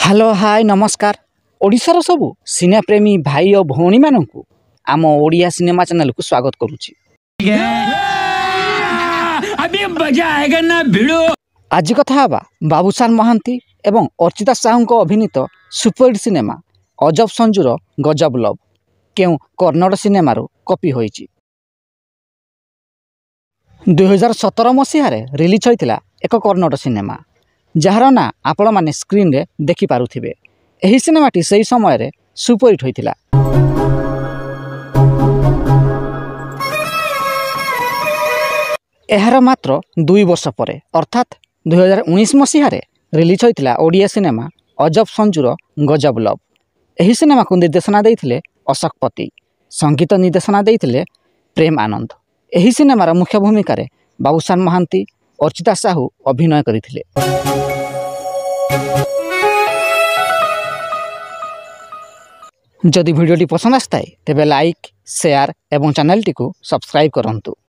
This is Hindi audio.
हेलो हाय नमस्कार ओडिशार सबु सिने प्रेमी भाई और भौणी मानू आम ओडिया सिनेमा चैनल को स्वागत करुच्ची। आज कथा हवा बाबूशान महांती एवं अर्चिता साहू अभिनीत सुपरहिट सिनेमा अजब संजुर गजब लव क्यों कन्नड़ सिनेमार कॉपी होईची। 2017 मसीह रिलीज होता एक कन्नड़ सिनेमा जार ना आपण माने स्क्रीन रे देखि पारुथिबे। एही सिनेमाटी सही समय रे सुपरहिट होइतिला। एहार मात्र 2 वर्ष परे अर्थात 2019 मसीह रिलीज होइतिला ओडिया सिनेमा अजब संजुर गजब लव। एही सिनेमा को निर्देशना देइथिले अशोक पति, संगीत निर्देशना देइथिले प्रेम आनंद। एही सिनेमार मुख्य भूमिका रे बाबूशान महांती, अर्चिता साहू अभिनय करथिले। जदि वीडियोटी पसंद आसताए तेबे लाइक, शेयर एवं चैनल टी को सब्सक्राइब करंतु।